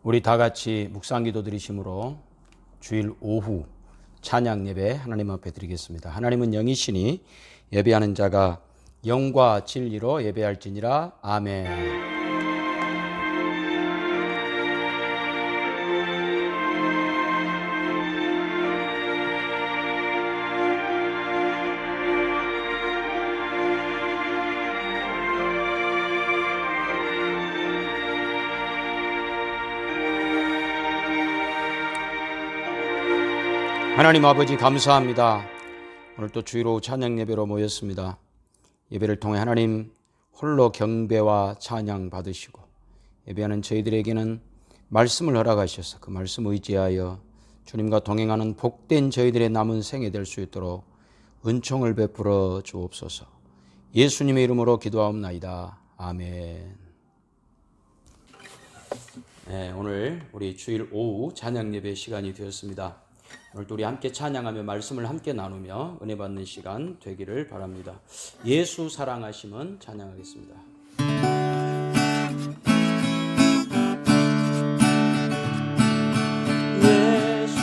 우리 다 같이 묵상기도 드리심으로 주일 오후 찬양 예배 하나님 앞에 드리겠습니다. 하나님은 영이시니 예배하는 자가 영과 진리로 예배할지니라. 아멘. 하나님 아버지 감사합니다. 오늘 또 주일 오후 찬양 예배로 모였습니다. 예배를 통해 하나님 홀로 경배와 찬양 받으시고 예배하는 저희들에게는 말씀을 허락하셔서 그 말씀 의지하여 주님과 동행하는 복된 저희들의 남은 생에 될 수 있도록 은총을 베풀어 주옵소서. 예수님의 이름으로 기도하옵나이다. 아멘. 네, 오늘 우리 주일 오후 찬양 예배 시간이 되었습니다. 오늘도 우리 함께 찬양하며 말씀을 함께 나누며 은혜 받는 시간 되기를 바랍니다. 예수 사랑하심은 찬양하겠습니다. 예수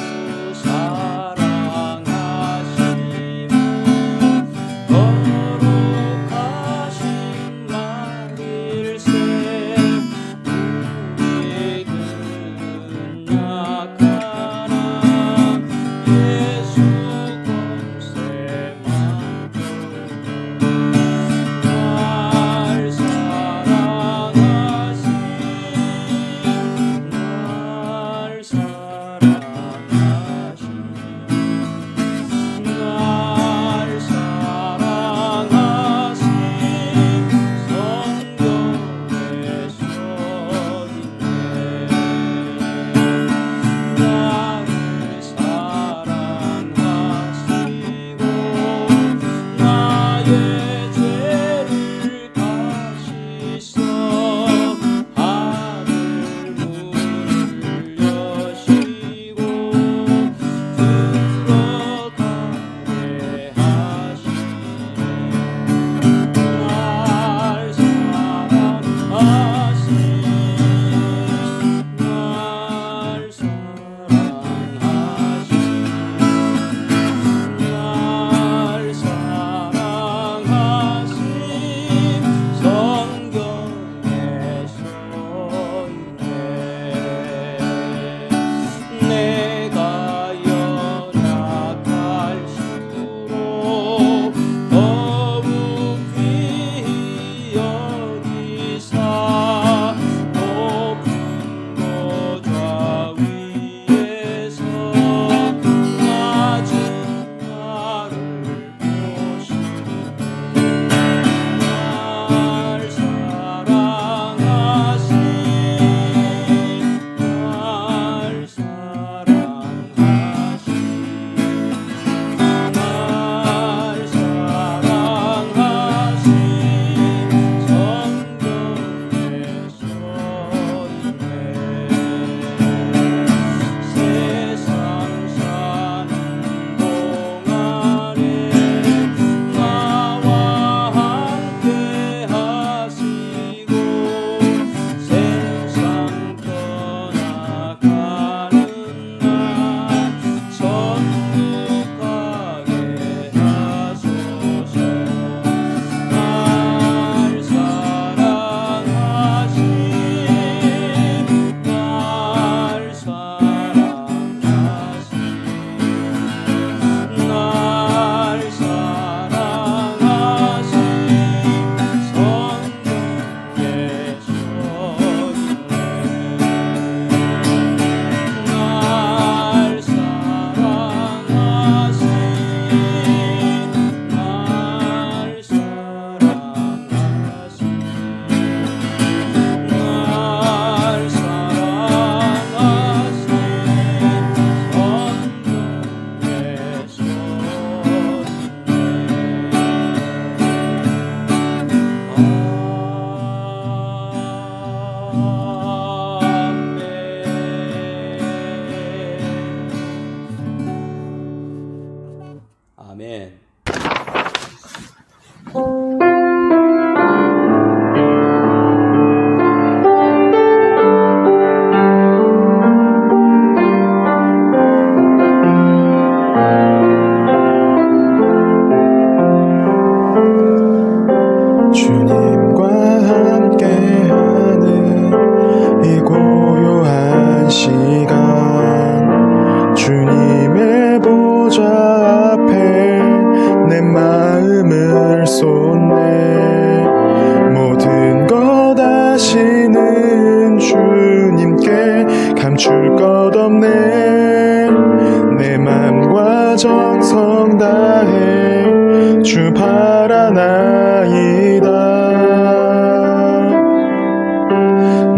정성 다해 주 바라나이다.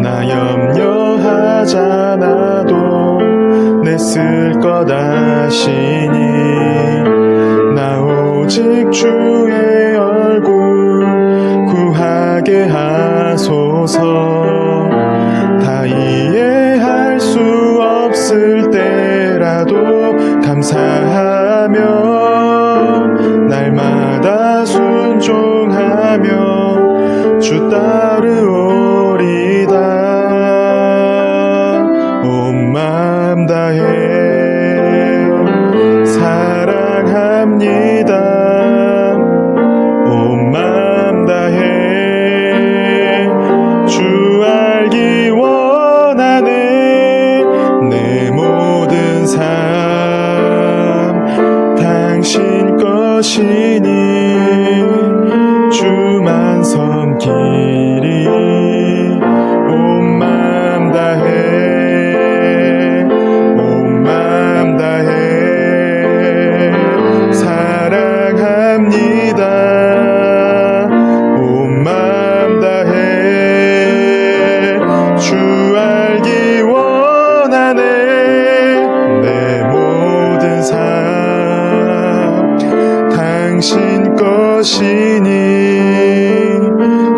나 염려하잖아도 내 쓸 것 아시니 나 오직 주의 얼굴 구하게 하소서. 다 이해할 수 없을 때라도 감사하며 날마다 순종하며 주 따르오리다. 온 마음 다해 사랑합니다. 온 마음 다해 주 알기 원하네. 내 모든 삶 당신 것이니 주만 섬기리. 온 마음 다해 온 마음 다해 사랑합니다. 온 마음 다해 주 알기 원하네. 내 모든 삶 당신 것이니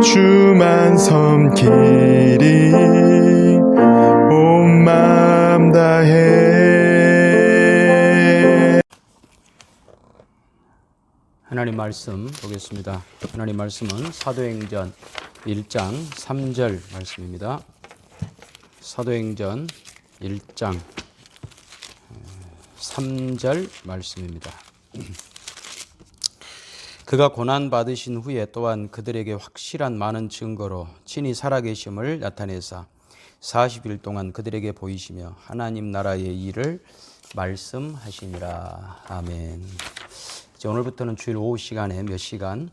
주만 섬기리. 온 마음 다해. 하나님 말씀 보겠습니다. 하나님 말씀은 사도행전 1장 3절 말씀입니다. 사도행전 1장 3절 말씀입니다. 그가 고난받으신 후에 또한 그들에게 확실한 많은 증거로 친히 살아계심을 나타내사 40일 동안 그들에게 보이시며 하나님 나라의 일을 말씀하시니라. 아멘. 이제 오늘부터는 주일 오후 시간에 몇 시간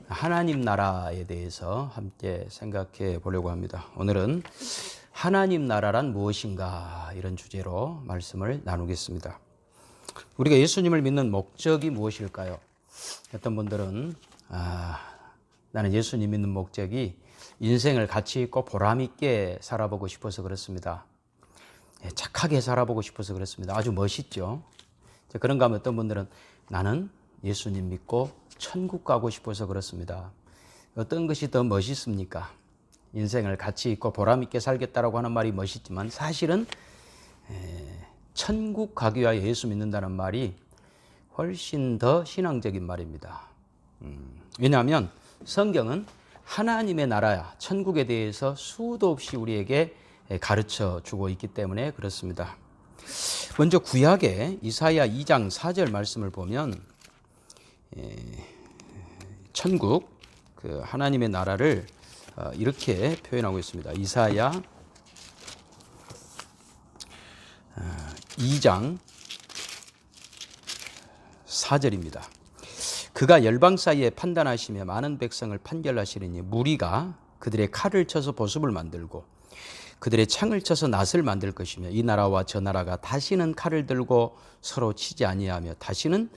하나님 나라에 대해서 함께 생각해 보려고 합니다. 오늘은 하나님 나라란 무엇인가 이런 주제로 말씀을 나누겠습니다. 우리가 예수님을 믿는 목적이 무엇일까요? 어떤 분들은 나는 예수님 믿는 목적이 인생을 가치 있고 보람 있게 살아보고 싶어서 그렇습니다. 착하게 살아보고 싶어서 그렇습니다. 아주 멋있죠. 그런가 하면 어떤 분들은 나는 예수님 믿고 천국 가고 싶어서 그렇습니다. 어떤 것이 더 멋있습니까? 인생을 가치 있고 보람 있게 살겠다라고 하는 말이 멋있지만 사실은 천국 가기 위하여 예수 믿는다는 말이 훨씬 더 신앙적인 말입니다. 왜냐하면 성경은 하나님의 나라야 천국에 대해서 수도 없이 우리에게 가르쳐 주고 있기 때문에 그렇습니다. 먼저 구약의 이사야 2장 4절 말씀을 보면 천국, 그 하나님의 나라를 이렇게 표현하고 있습니다. 이사야 2장 4절입니다. 그가 열방 사이에 판단하시며 많은 백성을 판결하시리니 무리가 그들의 칼을 쳐서 보습을 만들고 그들의 창을 쳐서 낫을 만들 것이며 이 나라와 저 나라가 다시는 칼을 들고 서로 치지 아니하며 다시는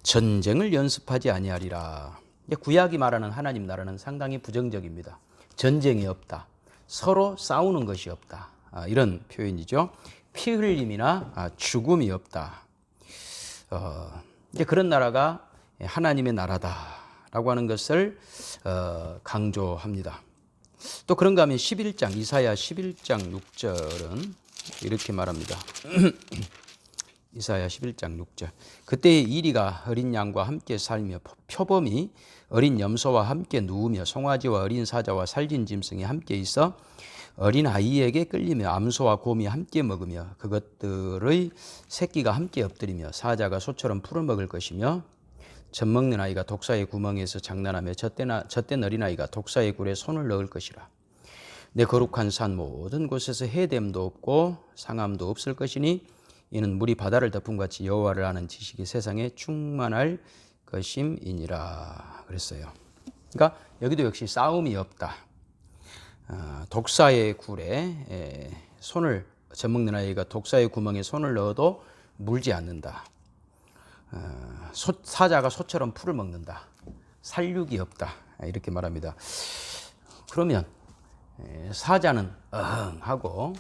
전쟁을 연습하지 아니하리라. 구약이 말하는 하나님 나라는 상당히 부정적입니다. 전쟁이 없다. 서로 싸우는 것이 없다. 이런 표현이죠. 피 흘림이나 죽음이 없다. 이제 그런 나라가 하나님의 나라다라고 하는 것을 강조합니다. 또 그런가 하면 11장 이사야 11장 6절은 이렇게 말합니다. 이사야 11장 6절 그때의 이리가 어린 양과 함께 살며 표범이 어린 염소와 함께 누우며 송아지와 어린 사자와 살진 짐승이 함께 있어 어린 아이에게 끌리며 암소와 곰이 함께 먹으며 그것들의 새끼가 함께 엎드리며 사자가 소처럼 풀어먹을 것이며 젖먹는 아이가 독사의 구멍에서 장난하며 젖된 어린아이가 독사의 굴에 손을 넣을 것이라. 내 거룩한 산 모든 곳에서 해됨도 없고 상함도 없을 것이니 이는 물이 바다를 덮은 같이 여호와를 아는 지식이 세상에 충만할 것임이니라 그랬어요. 그러니까 여기도 역시 싸움이 없다. 독사의 굴에 젖먹는 아이가 독사의 구멍에 손을 넣어도 물지 않는다. 사자가 소처럼 풀을 먹는다. 살육이 없다. 이렇게 말합니다. 그러면 사자는 하고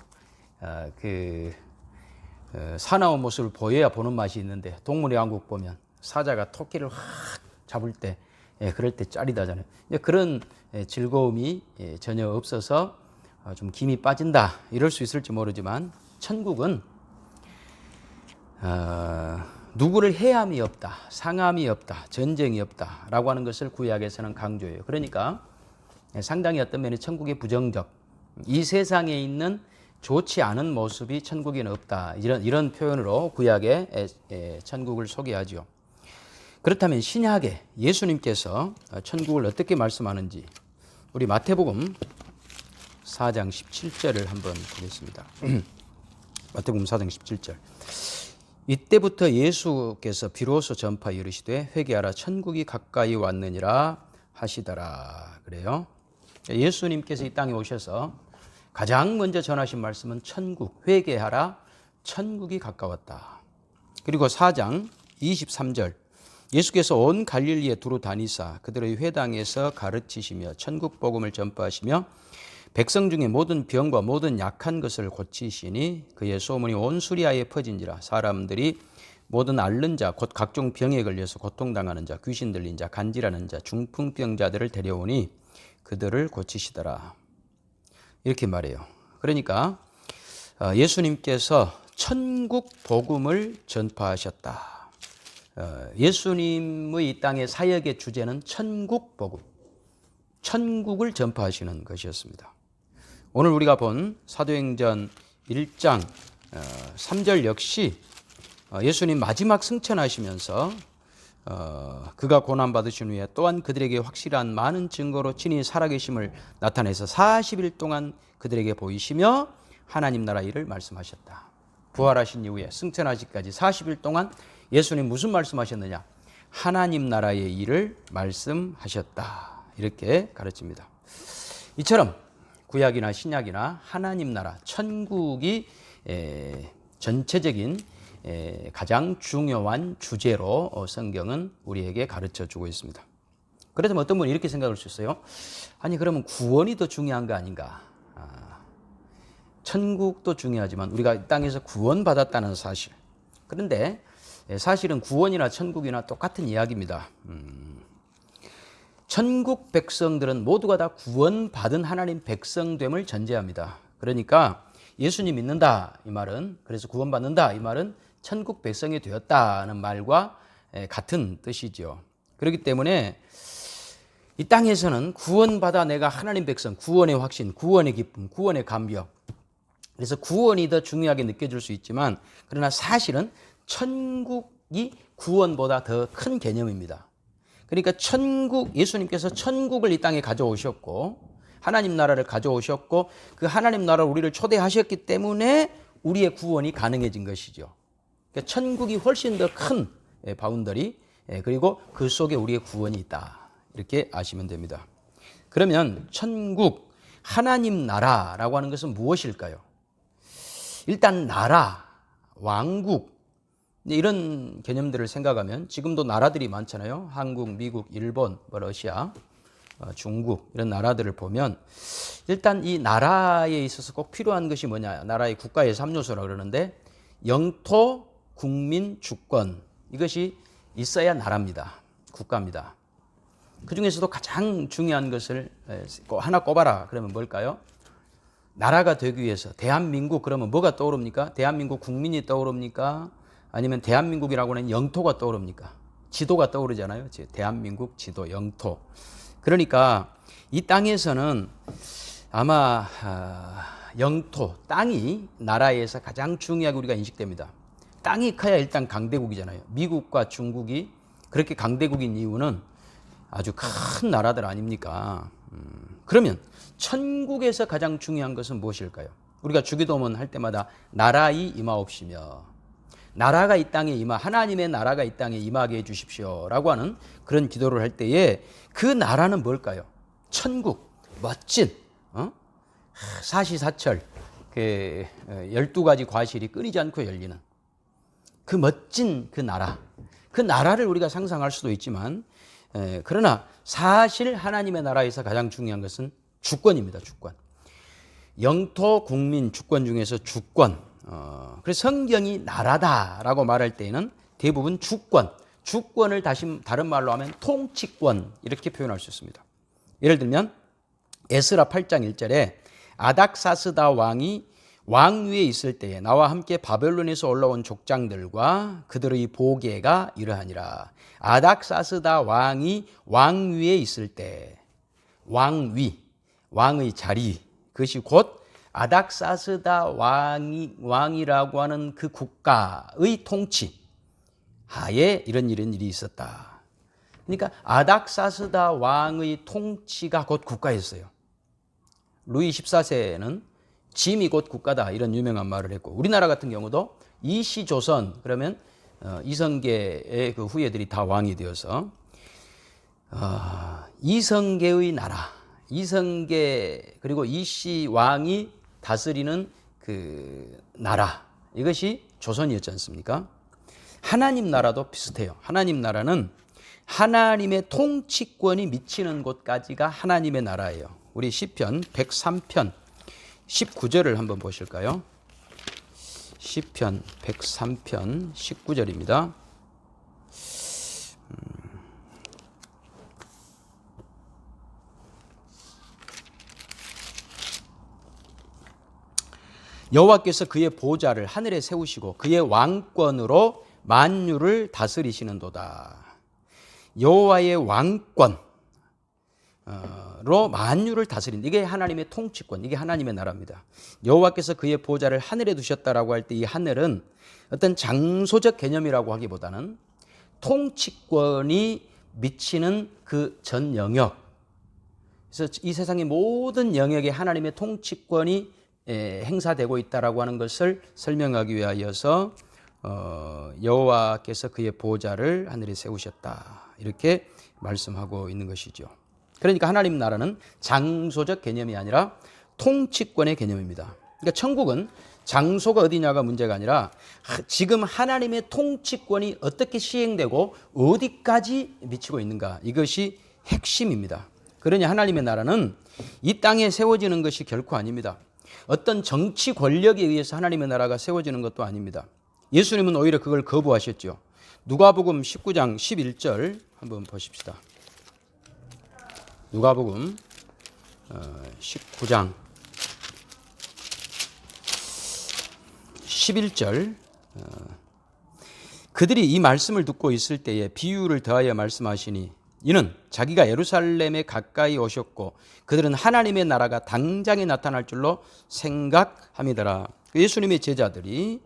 사나운 모습을 보여야 보는 맛이 있는데 동물의 왕국 보면 사자가 토끼를 확 잡을 때 그럴 때 짜릿하잖아요. 그런 즐거움이 전혀 없어서 좀 김이 빠진다 이럴 수 있을지 모르지만 천국은 누구를 해함이 없다, 상함이 없다, 전쟁이 없다라고 하는 것을 구약에서는 강조해요. 그러니까 상당히 어떤 면에 천국의 부정적, 이 세상에 있는 좋지 않은 모습이 천국에는 없다. 이런 표현으로 구약의 천국을 소개하죠. 그렇다면 신약에 예수님께서 천국을 어떻게 말씀하는지 우리 마태복음 4장 17절을 한번 보겠습니다. 마태복음 4장 17절. 이때부터 예수께서 비로소 전파하여 이르시되 회개하라 천국이 가까이 왔느니라 하시더라. 그래요. 예수님께서 이 땅에 오셔서 가장 먼저 전하신 말씀은 천국, 회개하라 천국이 가까웠다. 그리고 4장 23절. 예수께서 온 갈릴리에 두루 다니사 그들의 회당에서 가르치시며 천국 복음을 전파하시며 백성 중에 모든 병과 모든 약한 것을 고치시니 그의 소문이 온 수리아에 퍼진지라. 사람들이 모든 앓는 자 곧 각종 병에 걸려서 고통당하는 자 귀신 들린 자 간질하는 자 중풍병자들을 데려오니 그들을 고치시더라. 이렇게 말해요. 그러니까 예수님께서 천국 복음을 전파하셨다. 예수님의 이 땅의 사역의 주제는 천국 복음, 천국을 전파하시는 것이었습니다. 오늘 우리가 본 사도행전 1장 3절 역시 예수님 마지막 승천하시면서 그가 고난받으신 후에 또한 그들에게 확실한 많은 증거로 친히 살아계심을 나타내서 40일 동안 그들에게 보이시며 하나님 나라 일을 말씀하셨다. 부활하신 이후에 승천하시기까지 40일 동안 예수님 무슨 말씀하셨느냐? 하나님 나라의 일을 말씀하셨다. 이렇게 가르칩니다. 이처럼 구약이나 신약이나 하나님 나라, 천국이 전체적인 가장 중요한 주제로 성경은 우리에게 가르쳐주고 있습니다. 그렇다면 어떤 분이 이렇게 생각할 수 있어요. 아니 그러면 구원이 더 중요한 거 아닌가? 천국도 중요하지만 우리가 이 땅에서 구원받았다는 사실. 그런데 사실은 구원이나 천국이나 똑같은 이야기입니다. 천국 백성들은 모두가 다 구원받은 하나님 백성됨을 전제합니다. 그러니까 예수님 믿는다 이 말은, 그래서 구원받는다 이 말은 천국 백성이 되었다는 말과 같은 뜻이죠. 그렇기 때문에 이 땅에서는 구원받아 내가 하나님 백성, 구원의 확신, 구원의 기쁨, 구원의 감격, 그래서 구원이 더 중요하게 느껴질 수 있지만 그러나 사실은 천국이 구원보다 더 큰 개념입니다. 그러니까 예수님께서 천국을 이 땅에 가져오셨고 하나님 나라를 가져오셨고 그 하나님 나라로 우리를 초대하셨기 때문에 우리의 구원이 가능해진 것이죠. 그러니까 천국이 훨씬 더 큰 바운더리, 그리고 그 속에 우리의 구원이 있다. 이렇게 아시면 됩니다. 그러면 천국, 하나님 나라라고 하는 것은 무엇일까요? 일단 나라, 왕국, 이런 개념들을 생각하면 지금도 나라들이 많잖아요. 한국, 미국, 일본, 러시아, 중국 이런 나라들을 보면 일단 이 나라에 있어서 꼭 필요한 것이 뭐냐. 나라의 국가의 3요소라 그러는데 영토, 국민, 주권, 이것이 있어야 나라입니다. 국가입니다. 그중에서도 가장 중요한 것을 하나 꼽아라. 그러면 뭘까요? 나라가 되기 위해서 대한민국 그러면 뭐가 떠오릅니까? 대한민국 국민이 떠오릅니까? 아니면 대한민국이라고 하는 영토가 떠오릅니까? 지도가 떠오르잖아요. 대한민국 지도, 영토. 그러니까 이 땅에서는 아마 영토, 땅이 나라에서 가장 중요하게 우리가 인식됩니다. 땅이 커야 일단 강대국이잖아요. 미국과 중국이 그렇게 강대국인 이유는 아주 큰 나라들 아닙니까? 그러면 천국에서 가장 중요한 것은 무엇일까요? 우리가 주기도문 할 때마다 나라이 임하옵시며 나라가 이 땅에 하나님의 나라가 이 땅에 임하게 해주십시오 라고 하는 그런 기도를 할 때에 그 나라는 뭘까요? 천국, 멋진 사시사철 12가지 과실이 끊이지 않고 열리는 그 멋진 그 나라, 그 나라를 우리가 상상할 수도 있지만 그러나 사실 하나님의 나라에서 가장 중요한 것은 주권입니다. 주권. 영토, 국민, 주권 중에서 주권. 그래서 성경이 나라다라고 말할 때에는 대부분 주권을 다른 말로 하면 통치권 이렇게 표현할 수 있습니다. 예를 들면 에스라 8장 1절에 아닥사스다 왕이 왕위에 있을 때에 나와 함께 바벨론에서 올라온 족장들과 그들의 보계가 이러하니라. 아닥사스다 왕이 왕위에 있을 때 왕의 자리, 그것이 곧 아닥사스다 왕이라고 하는 그 국가의 통치 하에 이런 일이 있었다. 그러니까 아닥사스다 왕의 통치가 곧 국가였어요. 루이 14세는 짐이 곧 국가다 이런 유명한 말을 했고, 우리나라 같은 경우도 이시조선 그러면 이성계의 그 후예들이 다 왕이 되어서 이성계의 나라, 이성계 그리고 이시 왕이 다스리는 그 나라, 이것이 조선이었지 않습니까? 하나님 나라도 비슷해요. 하나님 나라는 하나님의 통치권이 미치는 곳까지가 하나님의 나라예요. 우리 시편 103편 19절을 한번 보실까요? 시편 103편 19절입니다. 여호와께서 그의 보좌를 하늘에 세우시고 그의 왕권으로 만유를 다스리시는도다. 여호와의 왕권으로 만유를 다스린다. 이게 하나님의 통치권, 이게 하나님의 나라입니다. 여호와께서 그의 보좌를 하늘에 두셨다라고 할 때 이 하늘은 어떤 장소적 개념이라고 하기보다는 통치권이 미치는 그 전 영역, 그래서 이 세상의 모든 영역에 하나님의 통치권이 행사되고 있다라고 하는 것을 설명하기 위하여서 여호와께서 그의 보좌를 하늘에 세우셨다 이렇게 말씀하고 있는 것이죠. 그러니까 하나님 나라는 장소적 개념이 아니라 통치권의 개념입니다. 그러니까 천국은 장소가 어디냐가 문제가 아니라 지금 하나님의 통치권이 어떻게 시행되고 어디까지 미치고 있는가, 이것이 핵심입니다. 그러니 하나님의 나라는 이 땅에 세워지는 것이 결코 아닙니다. 어떤 정치 권력에 의해서 하나님의 나라가 세워지는 것도 아닙니다. 예수님은 오히려 그걸 거부하셨죠. 누가복음 19장 11절 한번 보십시다. 누가복음 19장 11절 그들이 이 말씀을 듣고 있을 때에 비유를 더하여 말씀하시니 이는 자기가 예루살렘에 가까이 오셨고 그들은 하나님의 나라가 당장에 나타날 줄로 생각함이더라. 예수님의 제자들이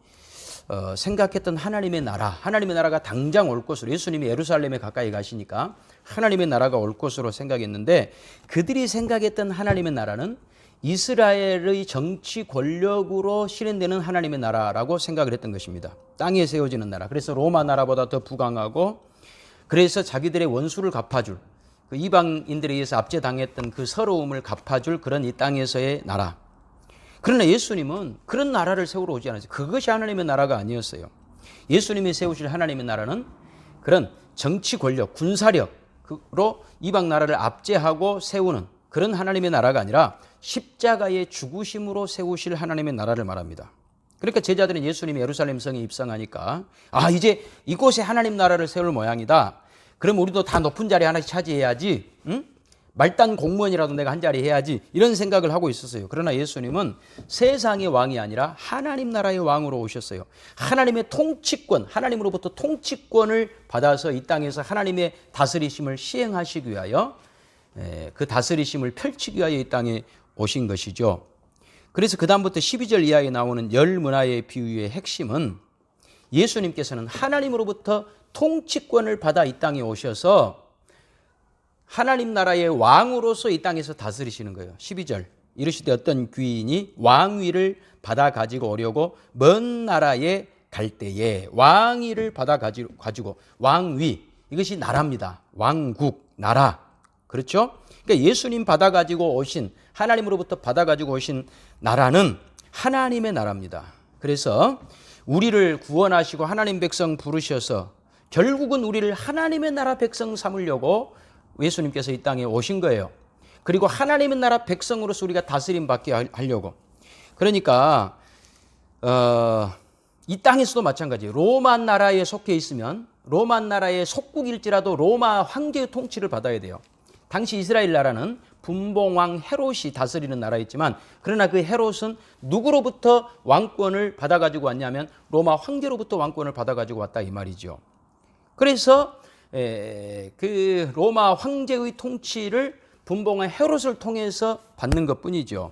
생각했던 하나님의 나라가 당장 올 것으로, 예수님이 예루살렘에 가까이 가시니까 하나님의 나라가 올 것으로 생각했는데, 그들이 생각했던 하나님의 나라는 이스라엘의 정치 권력으로 실현되는 하나님의 나라라고 생각을 했던 것입니다. 땅에 세워지는 나라. 그래서 로마 나라보다 더 부강하고, 그래서 자기들의 원수를 갚아줄, 그 이방인들에 의해서 압제당했던 그 서러움을 갚아줄 그런 이 땅에서의 나라. 그러나 예수님은 그런 나라를 세우러 오지 않았어요. 그것이 하나님의 나라가 아니었어요. 예수님이 세우실 하나님의 나라는 그런 정치 권력, 군사력으로 이방 나라를 압제하고 세우는 그런 하나님의 나라가 아니라 십자가의 죽으심으로 세우실 하나님의 나라를 말합니다. 그러니까 제자들은 예수님이 예루살렘 성에 입성하니까 이제 이곳에 하나님 나라를 세울 모양이다. 그럼 우리도 다 높은 자리 하나씩 차지해야지. 응? 말단 공무원이라도 내가 한 자리 해야지. 이런 생각을 하고 있었어요. 그러나 예수님은 세상의 왕이 아니라 하나님 나라의 왕으로 오셨어요. 하나님의 통치권, 하나님으로부터 통치권을 받아서 이 땅에서 하나님의 다스리심을 시행하시기 위하여, 그 다스리심을 펼치기 위하여 이 땅에 오신 것이죠. 그래서 그 다음부터 12절 이하에 나오는 열 문화의 비유의 핵심은 예수님께서는 하나님으로부터 통치권을 받아 이 땅에 오셔서 하나님 나라의 왕으로서 이 땅에서 다스리시는 거예요. 12절 이르시되 어떤 귀인이 왕위를 받아 가지고 오려고 먼 나라에 갈 때에, 왕위를 받아 가지고 왕위, 이것이 나라입니다. 왕국, 나라. 그렇죠? 그러니까 예수님 받아 가지고 오신, 하나님으로부터 받아 가지고 오신 나라는 하나님의 나라입니다. 그래서 우리를 구원하시고 하나님 백성 부르셔서 결국은 우리를 하나님의 나라 백성 삼으려고 예수님께서 이 땅에 오신 거예요. 그리고 하나님의 나라 백성으로서 우리가 다스림 받게 하려고. 그러니까 이 땅에서도 마찬가지예요. 로마 나라에 속해 있으면 로마 나라의 속국일지라도 로마 황제의 통치를 받아야 돼요. 당시 이스라엘 나라는 분봉왕 헤롯이 다스리는 나라였지만, 그러나 그 헤롯은 누구로부터 왕권을 받아가지고 왔냐면 로마 황제로부터 왕권을 받아가지고 왔다 이 말이죠. 그래서 그 로마 황제의 통치를 분봉왕 헤롯을 통해서 받는 것뿐이죠.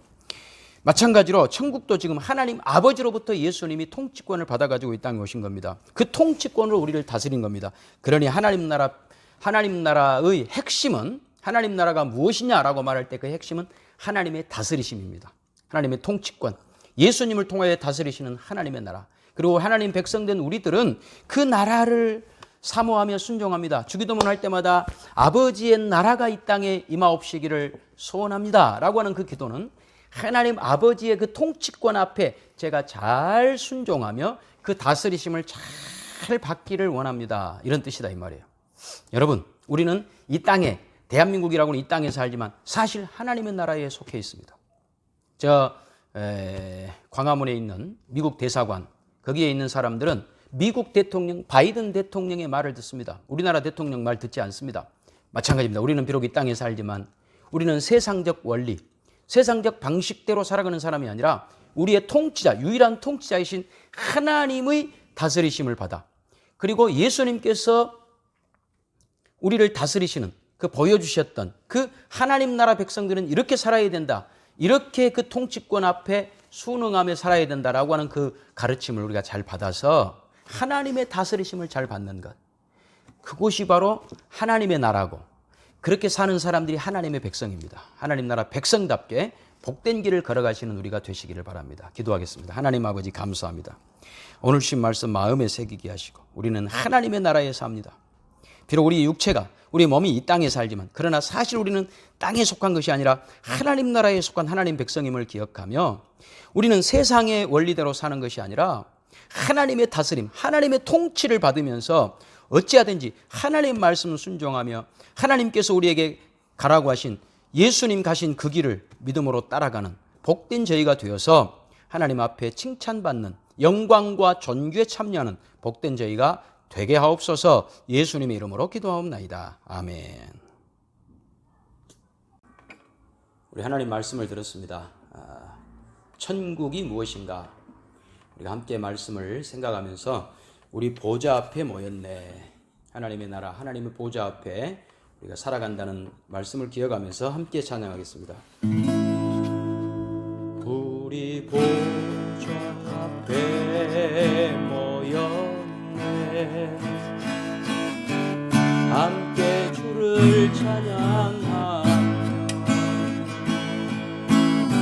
마찬가지로 천국도 지금 하나님 아버지로부터 예수님이 통치권을 받아가지고 이 땅에 오신 겁니다. 그 통치권으로 우리를 다스린 겁니다. 그러니 하나님 나라의 핵심은, 하나님 나라가 무엇이냐라고 말할 때 그 핵심은 하나님의 다스리심입니다. 하나님의 통치권, 예수님을 통하여 다스리시는 하나님의 나라. 그리고 하나님 백성된 우리들은 그 나라를 사모하며 순종합니다. 주기도문 할 때마다 아버지의 나라가 이 땅에 임하옵시기를 소원합니다 라고 하는 그 기도는 하나님 아버지의 그 통치권 앞에 제가 잘 순종하며 그 다스리심을 잘 받기를 원합니다, 이런 뜻이다 이 말이에요. 여러분, 우리는 이 땅에, 대한민국이라고는 이 땅에 살지만 사실 하나님의 나라에 속해 있습니다. 광화문에 있는 미국 대사관, 거기에 있는 사람들은 미국 대통령 바이든 대통령의 말을 듣습니다. 우리나라 대통령 말 듣지 않습니다. 마찬가지입니다. 우리는 비록 이 땅에 살지만 우리는 세상적 원리, 세상적 방식대로 살아가는 사람이 아니라 우리의 통치자, 유일한 통치자이신 하나님의 다스리심을 받아, 그리고 예수님께서 우리를 다스리시는 그 보여주셨던 그 하나님 나라 백성들은 이렇게 살아야 된다, 이렇게 그 통치권 앞에 순응하며 살아야 된다라고 하는 그 가르침을 우리가 잘 받아서 하나님의 다스리심을 잘 받는 것, 그곳이 바로 하나님의 나라고, 그렇게 사는 사람들이 하나님의 백성입니다. 하나님 나라 백성답게 복된 길을 걸어가시는 우리가 되시기를 바랍니다. 기도하겠습니다. 하나님 아버지, 감사합니다. 오늘 주신 말씀 마음에 새기게 하시고 우리는 하나님의 나라에 삽니다. 비록 우리 육체가, 우리 몸이 이 땅에 살지만, 그러나 사실 우리는 땅에 속한 것이 아니라 하나님 나라에 속한 하나님 백성임을 기억하며 우리는 세상의 원리대로 사는 것이 아니라 하나님의 다스림, 하나님의 통치를 받으면서 어찌하든지 하나님 말씀을 순종하며 하나님께서 우리에게 가라고 하신 예수님 가신 그 길을 믿음으로 따라가는 복된 저희가 되어서 하나님 앞에 칭찬받는, 영광과 존귀에 참여하는 복된 저희가 되게 하옵소서. 예수님의 이름으로 기도하옵나이다. 아멘. 우리 하나님 말씀을 들었습니다. 천국이 무엇인가? 우리가 함께 말씀을 생각하면서 우리 보좌 앞에 모였네. 하나님의 나라, 하나님의 보좌 앞에 우리가 살아간다는 말씀을 기억하면서 함께 찬양하겠습니다. 우리 보좌 앞에 모였네. 함께 주를 찬양하며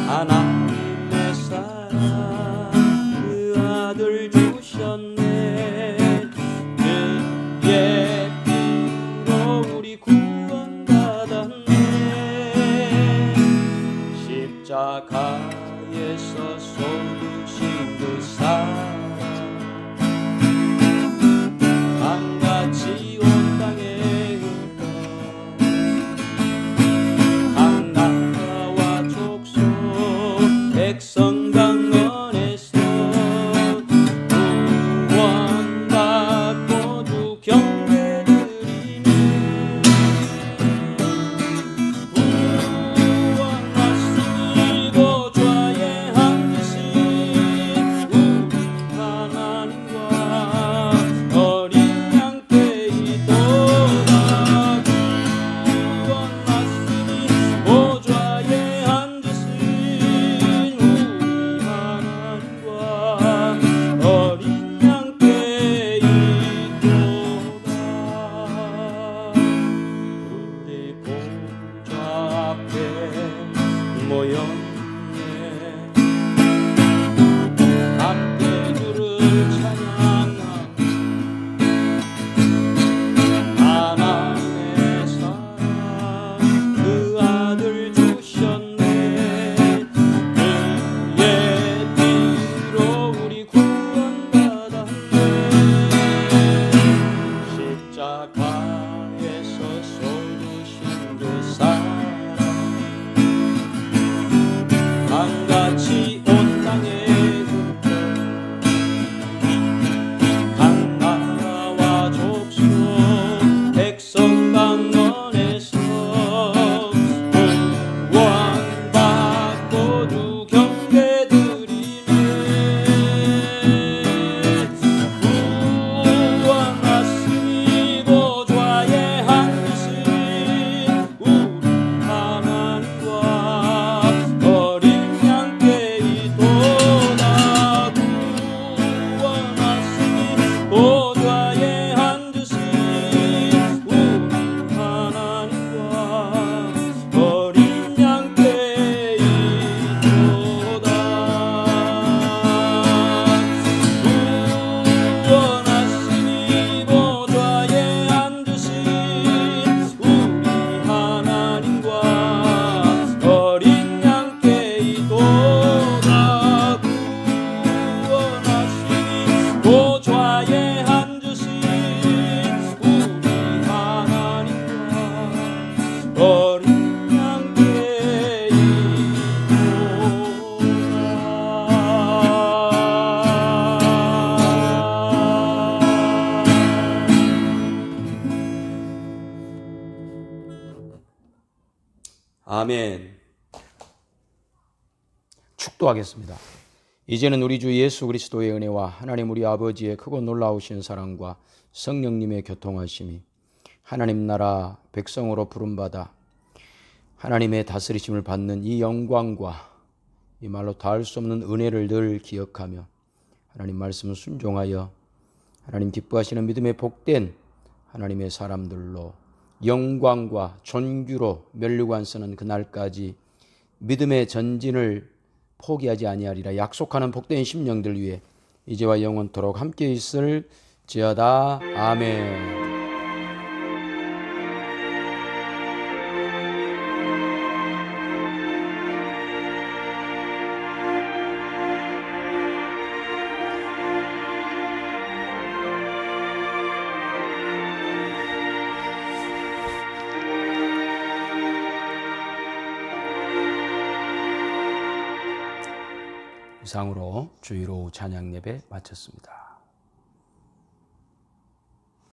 하나님의 사랑 그 아들 주셨네. 그의 피로 우리 구원받았네. 십자가에서 쏟으신 그 사랑 강같이 온 땅에 각 나라와 족속 백성 강건에서 구원받고 주 경배드리니 구원하시니 보좌에 앉으신 우리 하나님과 어린 양께 이도다. 구원하시니 보좌에 앉으신 우리 하나님과 어린 양께 이도다. 우리 보좌 앞에 모였네. 함께 주를 찬양하며 하나님의 사랑 그 아들 주셨네. 그의 피로 우리 구원받았네. 아멘. 축도하겠습니다. 이제는 우리 주 예수 그리스도의 은혜와 하나님 우리 아버지의 크고 놀라우신 사랑과 성령님의 교통하심이 하나님 나라 백성으로 부름받아 하나님의 다스리심을 받는 이 영광과 이 말로 다할 수 없는 은혜를 늘 기억하며 하나님 말씀을 순종하여 하나님 기뻐하시는 믿음의 복된 하나님의 사람들로 영광과 존귀로 면류관 쓰는 그날까지 믿음의 전진을 포기하지 아니하리라 약속하는 복된 심령들 위해 이제와 영원토록 함께 있을 지어다. 아멘. 이상으로 주일 오후 찬양 예배 마쳤습니다.